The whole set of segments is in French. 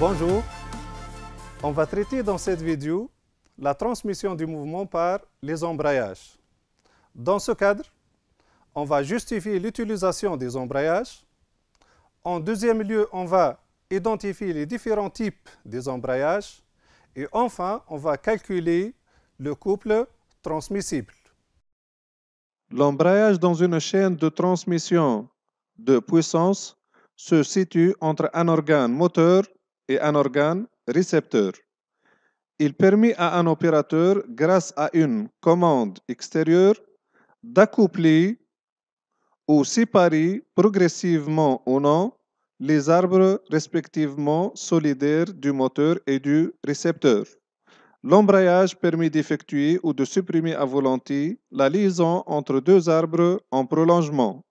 Bonjour, on va traiter dans cette vidéo la transmission du mouvement par les embrayages. Dans ce cadre, on va justifier l'utilisation des embrayages. En deuxième lieu, on va identifier les différents types des embrayages. Et enfin, on va calculer le couple transmissible. L'embrayage dans une chaîne de transmission de puissance se situe entre un organe moteur et un organe récepteur. Il permet à un opérateur, grâce à une commande extérieure, d'accoupler ou séparer progressivement ou non les arbres respectivement solidaires du moteur et du récepteur. L'embrayage permet d'effectuer ou de supprimer à volonté la liaison entre deux arbres en prolongement.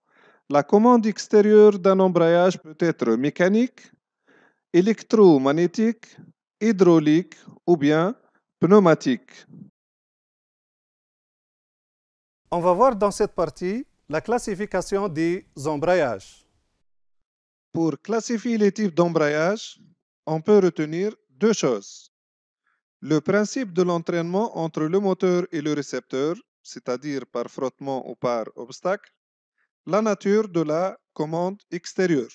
La commande extérieure d'un embrayage peut être mécanique, électromagnétique, hydraulique ou bien pneumatique. On va voir dans cette partie la classification des embrayages. Pour classifier les types d'embrayage, on peut retenir deux choses. Le principe de l'entraînement entre le moteur et le récepteur, c'est-à-dire par frottement ou par obstacle, la nature de la commande extérieure.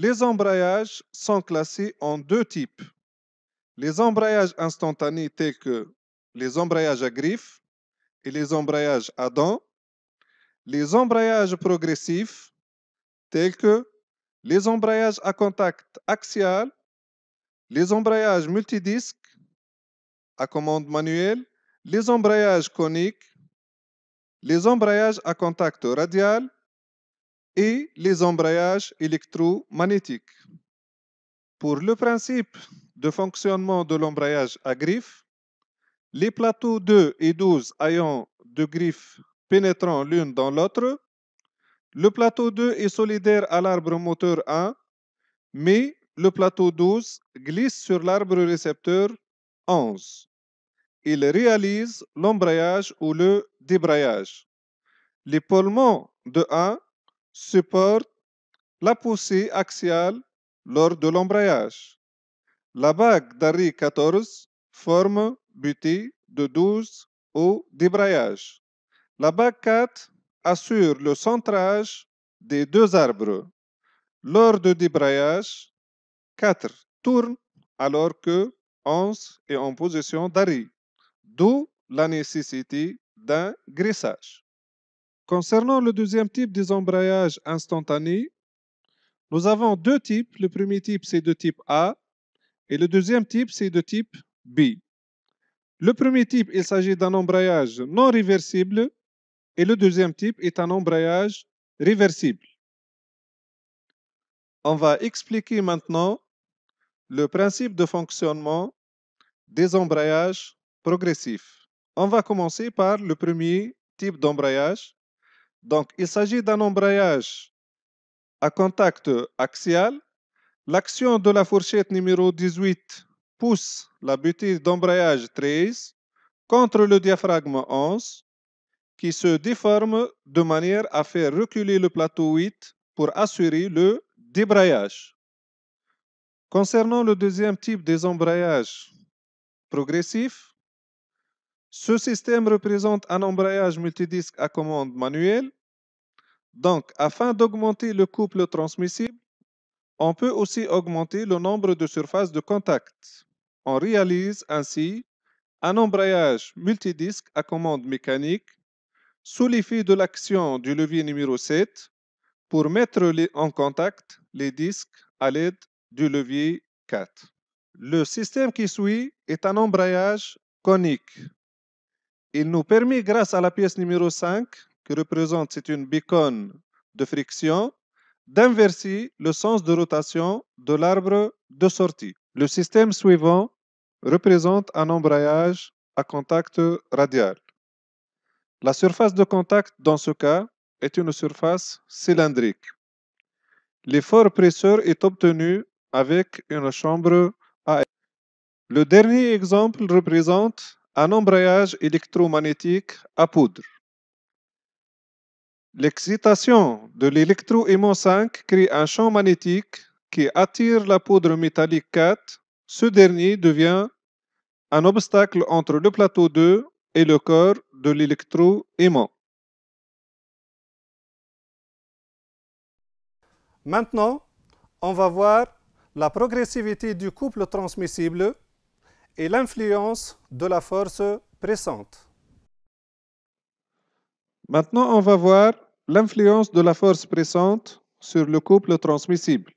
Les embrayages sont classés en deux types. Les embrayages instantanés tels que les embrayages à griffes et les embrayages à dents. Les embrayages progressifs tels que les embrayages à contact axial, les embrayages multidisques à commande manuelle, les embrayages coniques, les embrayages à contact radial et les embrayages électromagnétiques. Pour le principe de fonctionnement de l'embrayage à griffe, les plateaux 2 et 12 ayant de griffes pénétrant l'une dans l'autre, le plateau 2 est solidaire à l'arbre moteur 1, mais le plateau 12 glisse sur l'arbre récepteur 11. Il réalise l'embrayage ou le débrayage. L'épaulement de 1 supporte la poussée axiale lors de l'embrayage. La bague d'arrêt 14 forme butée de 12 au débrayage. La bague 4 assure le centrage des deux arbres. Lors du débrayage, 4 tourne alors que 11 est en position d'arrêt, d'où la nécessité d'un graissage. Concernant le deuxième type des embrayages instantanés, nous avons deux types. Le premier type, c'est de type A et le deuxième type, c'est de type B. Le premier type, il s'agit d'un embrayage non réversible et le deuxième type est un embrayage réversible. On va expliquer maintenant le principe de fonctionnement des embrayages progressifs. On va commencer par le premier type d'embrayage. Donc, il s'agit d'un embrayage à contact axial. L'action de la fourchette numéro 18 pousse la butée d'embrayage 13 contre le diaphragme 11 qui se déforme de manière à faire reculer le plateau 8 pour assurer le débrayage. Concernant le deuxième type des embrayages progressifs, ce système représente un embrayage multidisque à commande manuelle. Donc, afin d'augmenter le couple transmissible, on peut aussi augmenter le nombre de surfaces de contact. On réalise ainsi un embrayage multidisque à commande mécanique sous l'effet de l'action du levier numéro 7 pour mettre en contact les disques à l'aide du levier 4. Le système qui suit est un embrayage conique. Il nous permet, grâce à la pièce numéro 5, qui représente, c'est une bicone de friction, d'inverser le sens de rotation de l'arbre de sortie. Le système suivant représente un embrayage à contact radial. La surface de contact dans ce cas est une surface cylindrique. L'effort presseur est obtenu avec une chambre à air. Le dernier exemple représente un embrayage électromagnétique à poudre. L'excitation de l'électroaimant 5 crée un champ magnétique qui attire la poudre métallique 4, ce dernier devient un obstacle entre le plateau 2 et le corps de l'électroaimant. Maintenant, on va voir la progressivité du couple transmissible et l'influence de la force pressante. Maintenant, on va voir l'influence de la force pressante sur le couple transmissible.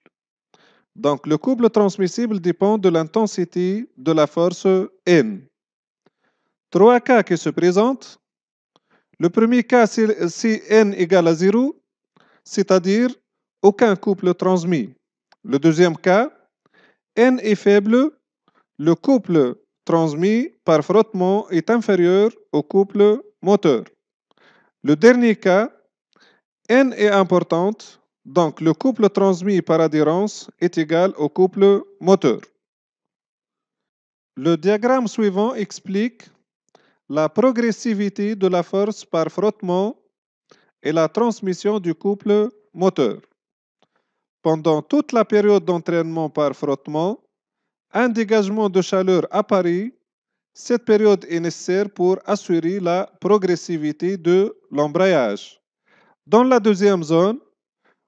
Donc, le couple transmissible dépend de l'intensité de la force N. Trois cas qui se présentent. Le premier cas, c'est N égale à 0, c'est-à-dire aucun couple transmis. Le deuxième cas, N est faible, le couple transmis par frottement est inférieur au couple moteur. Le dernier cas, N est importante, donc le couple transmis par adhérence est égal au couple moteur. Le diagramme suivant explique la progressivité de la force par frottement et la transmission du couple moteur. Pendant toute la période d'entraînement par frottement, un dégagement de chaleur apparaît. Cette période est nécessaire pour assurer la progressivité de l'embrayage. Dans la deuxième zone,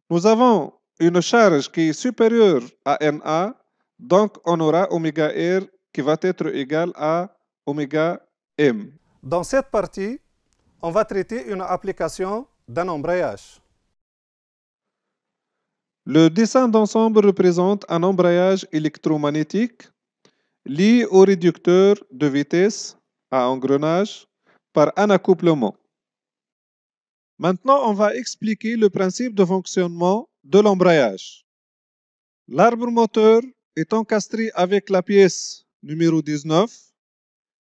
nous avons une charge qui est supérieure à NA, donc on aura oméga R qui va être égal à oméga M. Dans cette partie, on va traiter une application d'un embrayage. Le dessin d'ensemble représente un embrayage électromagnétique lié au réducteur de vitesse à engrenage par un accouplement. Maintenant, on va expliquer le principe de fonctionnement de l'embrayage. L'arbre moteur est encastré avec la pièce numéro 19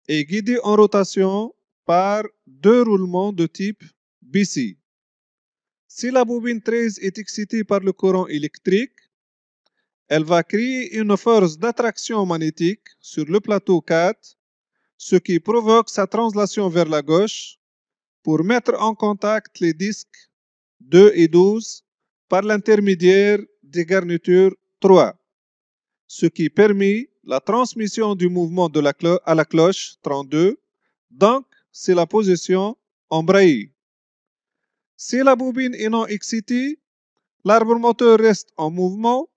et guidé en rotation par deux roulements de type BC. Si la bobine 13 est excitée par le courant électrique, elle va créer une force d'attraction magnétique sur le plateau 4, ce qui provoque sa translation vers la gauche pour mettre en contact les disques 2 et 12 par l'intermédiaire des garnitures 3, ce qui permet la transmission du mouvement à la cloche 32, donc c'est la position embrayée. Si la bobine est non excitée, l'arbre moteur reste en mouvement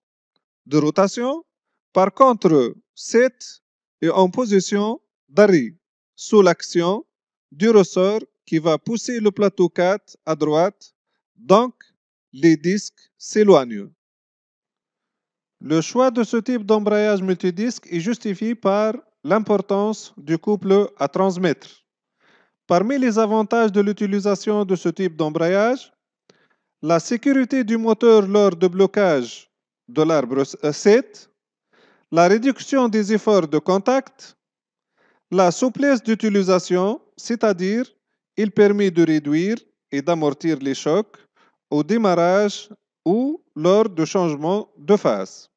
de rotation. Par contre, 7 est en position d'arrêt, sous l'action du ressort qui va pousser le plateau 4 à droite, donc les disques s'éloignent. Le choix de ce type d'embrayage multidisque est justifié par l'importance du couple à transmettre. Parmi les avantages de l'utilisation de ce type d'embrayage, la sécurité du moteur lors de blocage de l'arbre 7, la réduction des efforts de contact, la souplesse d'utilisation, c'est-à-dire il permet de réduire et d'amortir les chocs au démarrage ou lors de changement de phase.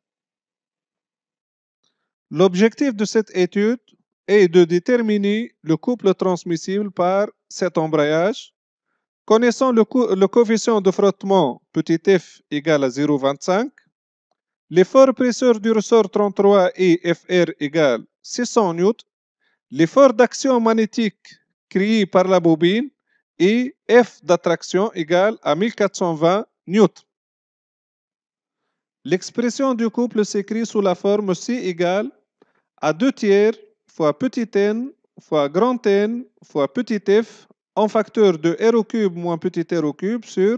L'objectif de cette étude est de déterminer le couple transmissible par cet embrayage. Connaissant le coefficient de frottement petit f égale à 0,25, l'effort presseur du ressort 33 et Fr égale 600 N, l'effort d'action magnétique créé par la bobine et F d'attraction égale à 1420 N. L'expression du couple s'écrit sous la forme C égale à 2 tiers fois petit n fois grand N fois petit f en facteur de r au cube moins petit r au cube sur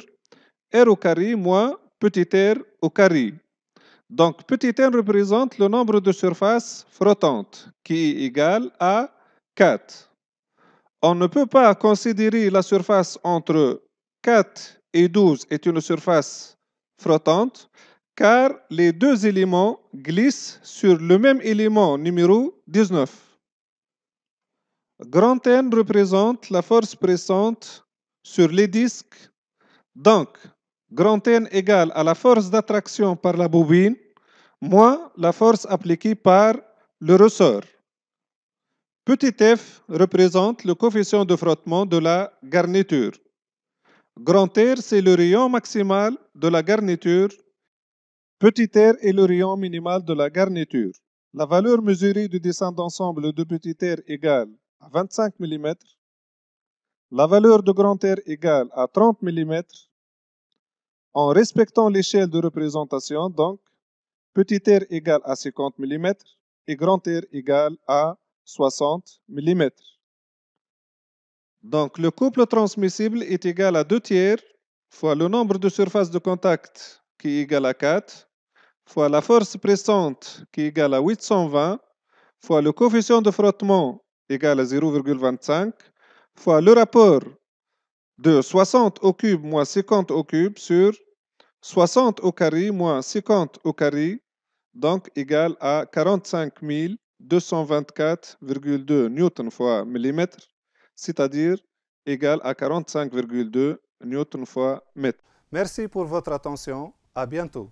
r au carré moins petit r au carré. Donc, petit n représente le nombre de surfaces frottantes qui est égal à 4. On ne peut pas considérer la surface entre 4 et 12 est une surface flottante car les deux éléments glissent sur le même élément numéro 19. Grand N représente la force pressante sur les disques. Donc, grand N égale à la force d'attraction par la bobine moins la force appliquée par le ressort. Petit f représente le coefficient de frottement de la garniture. Grand R, c'est le rayon maximal de la garniture Petit r est le rayon minimal de la garniture. La valeur mesurée du dessin d'ensemble de petit r égale à 25 mm. La valeur de grand R égale à 30 mm. En respectant l'échelle de représentation, donc, petit r égale à 50 mm et grand R égale à 60 mm. Donc, le couple transmissible est égal à 2 tiers fois le nombre de surfaces de contact qui est égal à 4 fois la force pressante qui est égale à 820 fois le coefficient de frottement égal à 0,25 fois le rapport de 60 au cube moins 50 au cube sur 60 au carré moins 50 au carré, donc égal à 45 224,2 newtons fois millimètre, c'est-à-dire égal à 45,2 newtons fois mètre. Merci pour votre attention. À bientôt.